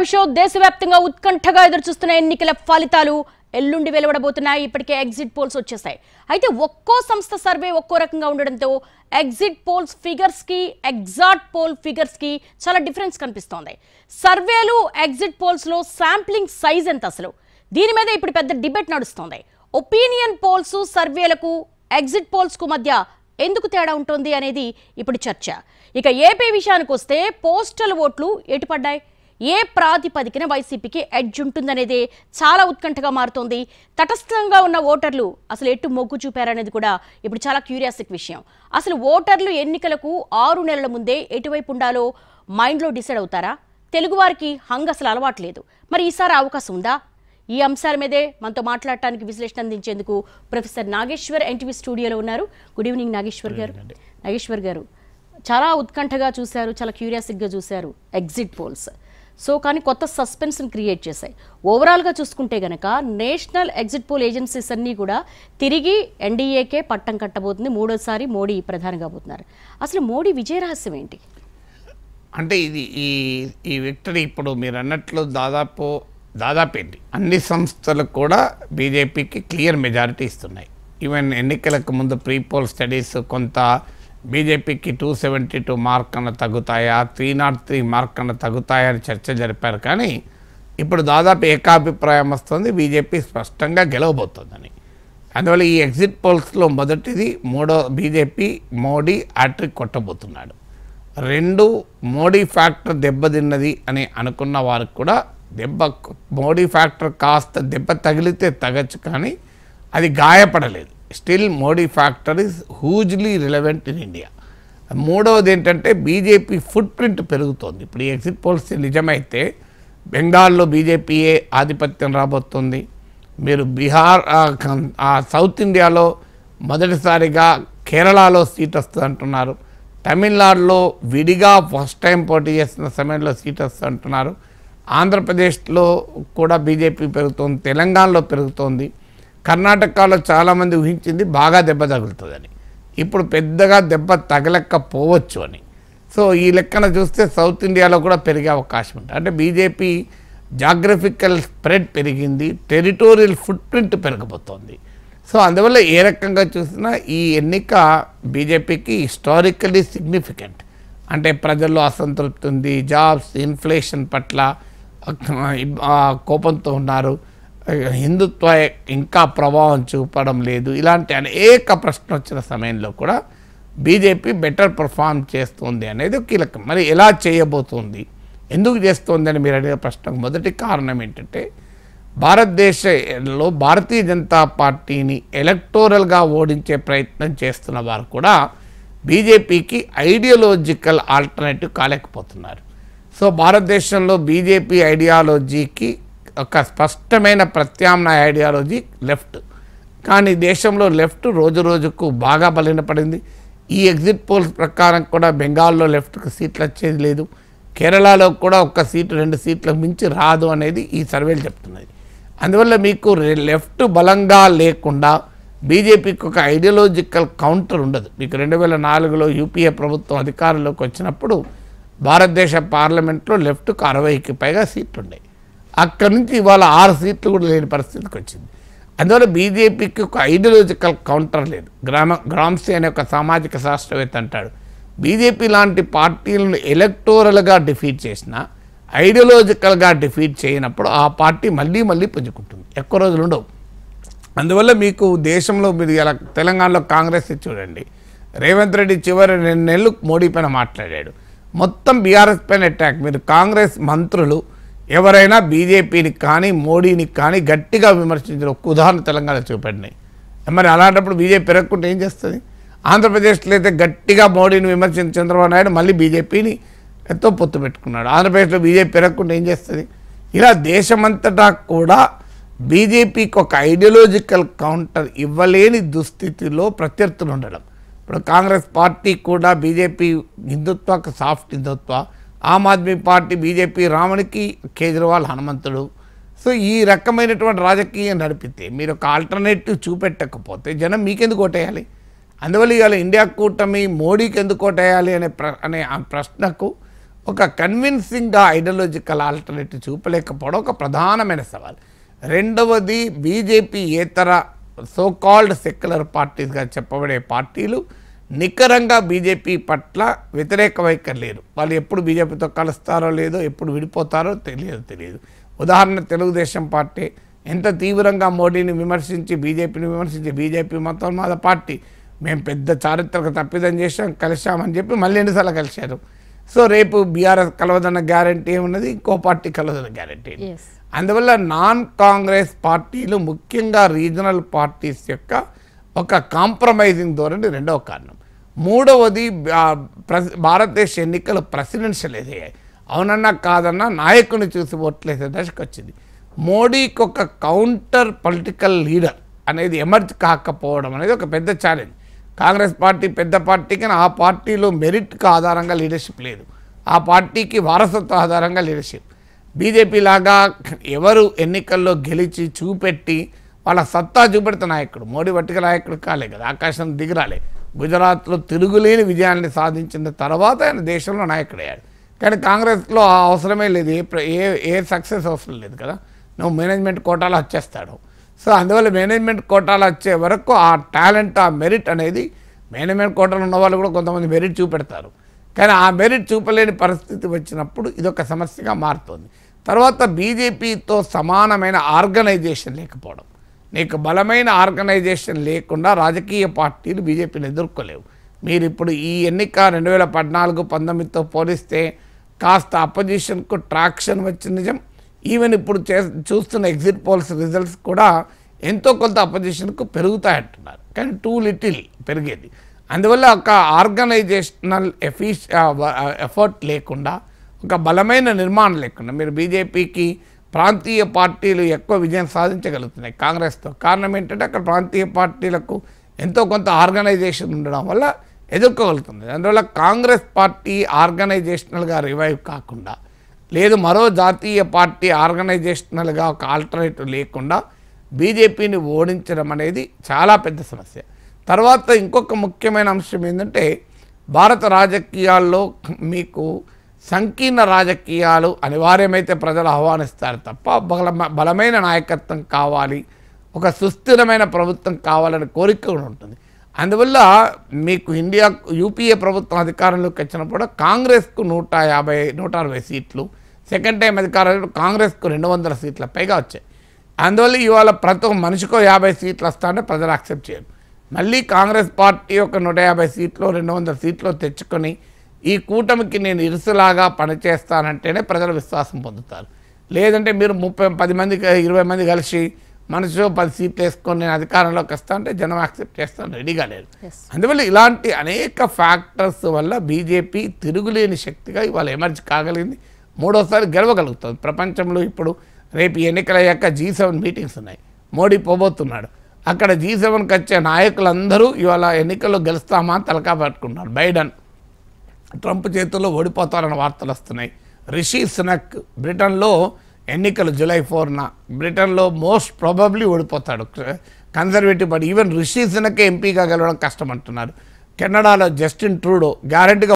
Live show దేశవ్యాప్తంగా ఉత్కంఠగా ఎదురుచూస్తున్న ఎన్నికల ఫలితాలు ఎల్లుండి వెలువడబోతున్నాయి. ఇప్పటికే ఎగ్జిట్ పోల్స్ వచ్చేసాయి. అయితే ఒక్కో సంస్థ సర్వే ఒక్కో రకంగా ఉండడంతో ఎగ్జిట్ పోల్స్ ఫిగర్స్ కి ఎగ్జాక్ట్ పోల్ ఫిగర్స్ కి చాలా డిఫరెన్స్ కనిపిస్తోంది. సర్వేలు ఎగ్జిట్ పోల్స్ లో శాంప్లింగ్ సైజ్ ఎంత అసలు? దీని మీద ఇప్పుడు పెద్ద డిబేట్ నడుస్తోంది. ఒపీనియన్ పోల్స్ సర్వేలకు ఎగ్జిట్ పోల్స్ కు మధ్య ఎందుకు తేడా ఉంటుంది అనేది ఇప్పుడు చర్చ. ఇక ఏపీ విషయానికి వస్తే పోస్టల్ ఓట్లు ఎటుపడ్డాయి, ఏ ప్రాతిపదికన వైసీపీకి ఎడ్జ్ ఉంటుందనేది చాలా ఉత్కంఠగా మారుతోంది. తటస్థంగా ఉన్న ఓటర్లు అసలు ఎటు మొగ్గు చూపారనేది కూడా ఇప్పుడు చాలా క్యూరియాసిక్ విషయం. అసలు ఓటర్లు ఎన్నికలకు 6 నెలల ముందే ఎటువైపు ఉండాలో మైండ్లో డిసైడ్ అవుతారా? తెలుగువారికి హంగ్ అసలు అలవాట్లేదు. మరి ఈసారి అవకాశం ఉందా? ఈ అంశాల మీదే మనతో మాట్లాడటానికి విశ్లేషణ అందించేందుకు ప్రొఫెసర్ నాగేశ్వర్ ఎన్టీవీ స్టూడియోలో ఉన్నారు. గుడ్ ఈవినింగ్ నాగేశ్వర్ గారు. నాగేశ్వర్ గారు, చాలా ఉత్కంఠగా చూశారు, చాలా క్యూరియాసిక్గా చూశారు ఎగ్జిట్ పోల్స్. సో కానీ కొత్త సస్పెన్స్ని క్రియేట్ చేశాయి. ఓవరాల్గా చూసుకుంటే గనక నేషనల్ ఎగ్జిట్ పోల్ ఏజెన్సీస్ అన్నీ కూడా తిరిగి ఎన్డీఏకే పట్టం కట్టబోతుంది. 3వ సారి మోడీ ప్రధాని కాబోతున్నారు. అసలు మోడీ విజయ రహస్యం ఏంటి? అంటే ఇది ఈ విక్టరీ ఇప్పుడు మీరు అన్నట్లు దాదాపేంటి అన్ని సంస్థలు కూడా బీజేపీకి క్లియర్ మెజారిటీ ఇస్తున్నాయి. ఈవెన్ ఎన్నికలకు ముందు ప్రీ పోల్ స్టడీస్ కొంత బీజేపీకి 272 మార్క్ అన్న తగ్గుతాయా, 303 మార్క్ అన్న తగ్గుతాయా అని చర్చ జరిపారు. కానీ ఇప్పుడు దాదాపు ఏకాభిప్రాయం వస్తుంది, బీజేపీ స్పష్టంగా గెలవబోతోందని. అందువల్ల ఈ ఎగ్జిట్ పోల్స్లో మొదటిది బీజేపీ మోడీ హ్యాట్రిక్ కొట్టబోతున్నాడు. 2 మోడీ ఫ్యాక్టర్ దెబ్బతిన్నది అని అనుకున్న వారికి కూడా మోడీ ఫ్యాక్టర్ కాస్త దెబ్బ తగిలితే తగ్గచ్చు, కానీ అది గాయపడలేదు. Still Modi factor is hugely relevant in India. 3వది ఏంటంటే బీజేపీ ఫుట్ ప్రింట్ పెరుగుతోంది. ఇప్పుడు ఈ ఎగ్జిట్ పోల్స్ నిజమైతే బెంగాల్లో బీజేపీయే ఆధిపత్యం రాబోతుంది. మీరు బీహార్ సౌత్ ఇండియాలో మొదటిసారిగా కేరళలో సీట్ వస్తుంది అంటున్నారు. తమిళనాడులో విడిగా ఫస్ట్ టైం పోటీ చేస్తున్న సమయంలో సీట్ వస్తుంది అంటున్నారు. ఆంధ్రప్రదేశ్లో కూడా బీజేపీ పెరుగుతోంది, తెలంగాణలో పెరుగుతోంది. కర్ణాటకలో చాలామంది ఊహించింది బాగా దెబ్బ తగులుతుందని, ఇప్పుడు పెద్దగా దెబ్బ తగలకపోవచ్చు అని. సో ఈ లెక్కన చూస్తే సౌత్ ఇండియాలో కూడా పెరిగే అవకాశం ఉంటుంది. అంటే బీజేపీ జాగ్రఫికల్ స్ప్రెడ్ పెరిగింది, టెరిటోరియల్ ఫుట్ ప్రింట్ పెరగబోతోంది. సో అందువల్ల ఏ రకంగా చూసినా ఈ ఎన్నిక బీజేపీకి హిస్టారికలీ సిగ్నిఫికెంట్. అంటే ప్రజల్లో అసంతృప్తి ఉంది, జాబ్స్, ఇన్ఫ్లేషన్ పట్ల కోపంతో ఉన్నారు, హిందుత్వ ఇంకా ప్రభావం చూపడం లేదు, ఇలాంటి అనేక ప్రశ్నలు వచ్చిన సమయంలో కూడా బీజేపీ బెటర్ పర్ఫామ్ చేస్తుంది అనేది కీలకం. మరి ఎలా చేయబోతుంది, ఎందుకు చేస్తుంది అని మీరు అడిగే ప్రశ్నకు మొదటి కారణం ఏంటంటే భారతదేశంలో భారతీయ జనతా పార్టీని ఎలక్టోరల్గా ఓడించే ప్రయత్నం చేస్తున్న వారు కూడా బీజేపీకి ఐడియాలజికల్ ఆల్టర్నేటివ్ కాలేకపోతున్నారు. సో భారతదేశంలో బీజేపీ ఐడియాలజీకి ఒక స్పష్టమైన ప్రత్యామ్నాయ ఐడియాలజీ లెఫ్ట్. కానీ దేశంలో లెఫ్ట్ రోజు రోజుకు బాగా బలహీనపడింది. ఈ ఎగ్జిట్ పోల్స్ ప్రకారం కూడా బెంగాల్లో లెఫ్ట్కి సీట్లు వచ్చేది లేదు, కేరళలో కూడా 1 సీటు 2 సీట్లకు మించి రాదు అనేది ఈ సర్వేలు చెప్తున్నది. అందువల్ల మీకు లెఫ్ట్ బలంగా లేకుండా బీజేపీకి ఒక ఐడియాలజికల్ కౌంటర్ ఉండదు. మీకు 2004లో యూపీఏ ప్రభుత్వం అధికారంలోకి వచ్చినప్పుడు భారతదేశ పార్లమెంట్లో లెఫ్ట్కు 60కి పైగా సీట్లు ఉన్నాయి. అక్కడి నుంచి ఇవాళ 6 సీట్లు కూడా లేని పరిస్థితికి వచ్చింది. అందువల్ల బీజేపీకి ఒక ఐడియాలజికల్ కౌంటర్ లేదు. గ్రామ్సీ అనే ఒక సామాజిక శాస్త్రవేత్త అంటాడు, బీజేపీ లాంటి పార్టీలను ఎలక్టోరల్గా డిఫీట్ చేసినా ఐడియాలజికల్గా డిఫీట్ చేయనప్పుడు ఆ పార్టీ మళ్ళీ పుంజుకుంటుంది, ఎక్కువ రోజులు ఉండవు. అందువల్ల మీకు దేశంలో మీరు ఇలా తెలంగాణలో కాంగ్రెస్ చూడండి, రేవంత్ రెడ్డి చివరి 2 నెలలు మోడీ పైన మాట్లాడాడు, మొత్తం బీఆర్ఎస్ పైన అటాక్. మీరు కాంగ్రెస్ మంత్రులు ఎవరైనా బీజేపీని కానీ మోడీని కానీ గట్టిగా విమర్శించిన ఒక్క ఉదాహరణ తెలంగాణ చూపెట్టినాయి. మరి అలాంటప్పుడు బీజేపీ పెరగకుండా ఏం చేస్తుంది? ఆంధ్రప్రదేశ్లో అయితే గట్టిగా మోడీని విమర్శించిన చంద్రబాబు నాయుడు మళ్ళీ బీజేపీని ఎంతో పొత్తు పెట్టుకున్నాడు. ఆంధ్రప్రదేశ్లో బీజేపీ పెరగకుండా ఏం చేస్తుంది? ఇలా దేశమంతటా కూడా బీజేపీకి ఒక ఐడియాలజికల్ కౌంటర్ ఇవ్వలేని దుస్థితిలో ప్రత్యర్థులు ఉండడం. ఇప్పుడు కాంగ్రెస్ పార్టీ కూడా బీజేపీ హిందుత్వకు సాఫ్ట్ హిందుత్వ, ఆమ్ ఆద్మీ పార్టీ బీజేపీ రామునికి, కేజ్రీవాల్ హనుమంతుడు. సో ఈ రకమైనటువంటి రాజకీయం నడిపితే మీరు ఒక ఆల్టర్నేటివ్ చూపెట్టకపోతే జనం మీకెందుకు ఓటేయాలి? అందువల్ల ఇవాళ ఇండియా కూటమి మోడీకి ఎందుకు ఓటేయాలి అనే ఆ ప్రశ్నకు ఒక కన్విన్సింగ్గా ఐడియాలజికల్ ఆల్టర్నేటివ్ చూపలేకపోవడం ఒక ప్రధానమైన సవాల్. రెండవది బీజేపీ ఏతర సోకాల్డ్ సెక్యులర్ పార్టీస్గా చెప్పబడే పార్టీలు నికరంగా బీజేపీ పట్ల వ్యతిరేక వైఖరి లేరు. వాళ్ళు ఎప్పుడు బీజేపీతో కలుస్తారో లేదో, ఎప్పుడు విడిపోతారో తెలియదు. ఉదాహరణ తెలుగుదేశం పార్టీ ఎంత తీవ్రంగా మోడీని విమర్శించి బీజేపీని విమర్శించి బీజేపీ మతోన్మాద పార్టీ, మేము పెద్ద చారిత్రక తప్పిదం చేసాం కలిసామని చెప్పి మళ్ళీ ఎన్నిసార్లు కలిశారు. సో రేపు బీఆర్ఎస్ కలవదన్న గ్యారంటీ ఏమున్నది, ఇంకో పార్టీ కలవదన్న గ్యారంటీ. అందువల్ల నాన్ కాంగ్రెస్ పార్టీలు ముఖ్యంగా రీజనల్ పార్టీస్ యొక్క ఒక కాంప్రమైజింగ్ ధోరణి రెండవ కారణం. మూడవది భారతదేశ ఎన్నికలు ప్రెసిడెన్షియల్ ఎదిగాయి. అవునన్నా కాదన్నా నాయకుని చూసి ఓట్లేసే దశకు వచ్చింది. మోడీకి ఒక కౌంటర్ పొలిటికల్ లీడర్ అనేది ఎమర్జ్ కాకపోవడం అనేది ఒక పెద్ద ఛాలెంజ్. కాంగ్రెస్ పార్టీ పెద్ద పార్టీ కానీ ఆ పార్టీలో మెరిట్కి ఆధారంగా లీడర్షిప్ లేదు, ఆ పార్టీకి వారసత్వ ఆధారంగా లీడర్షిప్. బీజేపీ లాగా ఎవరు ఎన్నికల్లో గెలిచి చూపెట్టి వాళ్ళ సత్తా చూపెడితే నాయకుడు, మోడీ వట్టిక నాయకుడు కాలే కదా, ఆకాశం దిగిరాలే. గుజరాత్లో తిరుగులేని విజయాన్ని సాధించిన తర్వాత ఆయన దేశంలో నాయకుడయ్యాడు. కానీ కాంగ్రెస్లో ఆ అవసరమే లేదు, ఏ సక్సెస్ అవసరం లేదు కదా, నువ్వు మేనేజ్మెంట్ కోటాలో వచ్చేస్తాడు. సో అందువల్ల మేనేజ్మెంట్ కోటాలు వచ్చే వరకు ఆ టాలెంట్, ఆ మెరిట్ అనేది, మేనేజ్మెంట్ కోటాలు ఉన్న వాళ్ళు కూడా కొంతమంది మెరిట్ చూపెడతారు, కానీ ఆ మెరిట్ చూపలేని పరిస్థితి వచ్చినప్పుడు ఇదొక సమస్యగా మారుతుంది. తర్వాత బీజేపీతో సమానమైన ఆర్గనైజేషన్ లేకపోవడం. నీకు బలమైన ఆర్గనైజేషన్ లేకుండా రాజకీయ పార్టీలు బీజేపీని ఎదుర్కోలేవు. మీరు ఇప్పుడు ఈ ఎన్నిక 2014-19తో పోలిస్తే కాస్త అపోజిషన్కు ట్రాక్షన్ వచ్చిన నిజం. ఈవెన్ ఇప్పుడు చూస్తున్న ఎగ్జిట్ పోల్స్ రిజల్ట్స్ కూడా ఎంతో కొంత అపోజిషన్కు పెరుగుతాయంటున్నారు, కానీ టూ లిటిల్ పెరిగేది. అందువల్ల ఒక ఆర్గనైజేషనల్ ఎఫర్ట్ లేకుండా, ఒక బలమైన నిర్మాణం లేకుండా మీరు బీజేపీకి ప్రాంతీయ పార్టీలు ఎక్కువ విజయం సాధించగలుగుతున్నాయి కాంగ్రెస్తో. కారణం ఏంటంటే అక్కడ ప్రాంతీయ పార్టీలకు ఎంతో కొంత ఆర్గనైజేషన్ ఉండడం వల్ల ఎదుర్కోగలుగుతుంది. అందువల్ల కాంగ్రెస్ పార్టీ ఆర్గనైజేషనల్గా రివైవ్ కాకుండా, లేదు మరో జాతీయ పార్టీ ఆర్గనైజేషనల్గా ఒక ఆల్టర్నేటివ్ లేకుండా బీజేపీని ఓడించడం అనేది చాలా పెద్ద సమస్య. తర్వాత ఇంకొక ముఖ్యమైన అంశం ఏంటంటే, భారత రాజకీయాల్లో మీకు సంకీర్ణ రాజకీయాలు అనివార్యమైతే ప్రజలు ఆహ్వానిస్తారు తప్ప బలమైన నాయకత్వం కావాలి, ఒక సుస్థిరమైన ప్రభుత్వం కావాలనే కోరిక కూడా ఉంటుంది. అందువల్ల మీకు యూపీఏ ప్రభుత్వం అధికారంలోకి వచ్చినప్పుడు కాంగ్రెస్కు 150-160 సీట్లు, సెకండ్ టైం అధికారంలో కాంగ్రెస్కు 200 సీట్ల పైగా వచ్చాయి. అందువల్ల ఇవాళ ప్రతి ఒక్క మనిషికో 50 సీట్లు వస్తాయంటే ప్రజలు యాక్సెప్ట్ చేయరు. మళ్ళీ కాంగ్రెస్ పార్టీ ఒక 150 సీట్లు 200 సీట్లు తెచ్చుకొని ఈ కూటమికి నేను ఇరుసులాగా పనిచేస్తానంటేనే ప్రజలు విశ్వాసం పొందుతారు. లేదంటే మీరు 10 మంది 20 మంది కలిసి మనసు 10 సీట్లు వేసుకొని నేను అధికారంలోకి వస్తా అంటే జనం యాక్సెప్ట్ చేస్తాను రెడీగా లేదు. అందువల్ల ఇలాంటి అనేక ఫ్యాక్టర్స్ వల్ల బీజేపీ తిరుగులేని శక్తిగా ఇవాళ ఎమర్జ్ కాగలిగింది, మూడోసారి గెలవగలుగుతుంది. ప్రపంచంలో ఇప్పుడు రేపు ఎన్నికలయ్యాక G7 మీటింగ్స్ ఉన్నాయి, మోడీ పోబోతున్నాడు. అక్కడ G7కి వచ్చే నాయకులందరూ ఇవాళ ఎన్నికల్లో గెలుస్తామా తలకా పట్టుకుంటున్నారు. బైడెన్ ట్రంప్ చేతుల్లో ఓడిపోతారన్న వార్తలు వస్తున్నాయి. రిషి సునక్ బ్రిటన్లో ఎన్నికలు July 4న బ్రిటన్లో మోస్ట్ ప్రాబబ్లీ ఓడిపోతాడు, conservative party. Even Rishi Sunak ఎంపీగా గెలవడం కష్టం అంటున్నారు. కెనడాలో జస్టిన్ ట్రూడో గ్యారెంటీగా